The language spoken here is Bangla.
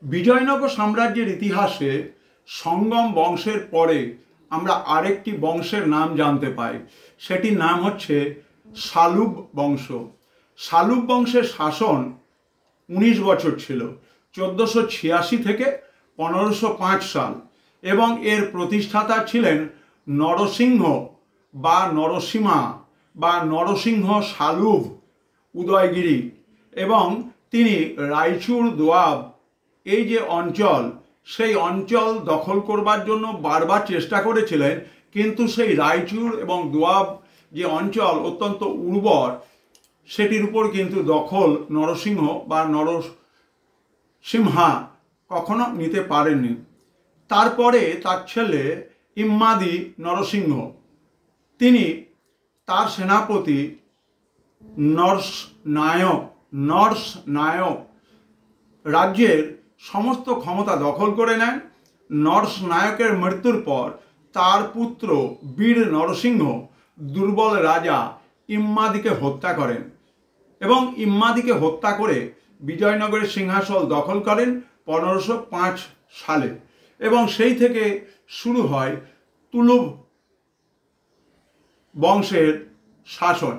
বিজয়নগর সাম্রাজ্যের ইতিহাসে সঙ্গম বংশের পরে আমরা আরেকটি বংশের নাম জানতে পাই। সেটির নাম হচ্ছে শালুব বংশ। শালুব বংশের শাসন 19 বছর ছিল, 1486 থেকে 1505 সাল, এবং এর প্রতিষ্ঠাতা ছিলেন নরসিংহ বা নরসীমা বা নরসিংহ শালুব উদয়গিরি। এবং তিনি রায়চুর দোয়াব এই যে অঞ্চল, সেই অঞ্চল দখল করবার জন্য বারবার চেষ্টা করেছিলেন, কিন্তু সেই রায়চুর এবং দোয়াব যে অঞ্চল অত্যন্ত উর্বর, সেটির উপর কিন্তু দখল নরসিংহ বা নরসিংহা কখনো নিতে পারেননি। তারপরে তার ছেলে ইম্মাদি নরসিংহ, তিনি তার সেনাপতি নরসনায়ক রাজ্যের সমস্ত ক্ষমতা দখল করে নেন। নরসনায়কের মৃত্যুর পর তার পুত্র বীর নরসিংহ দুর্বল রাজা ইম্মাদিকে হত্যা করেন এবং ইম্মাদিকে হত্যা করে বিজয়নগরের সিংহাসন দখল করেন 1505 সালে। এবং সেই থেকে শুরু হয় তুলুব বংশের শাসন।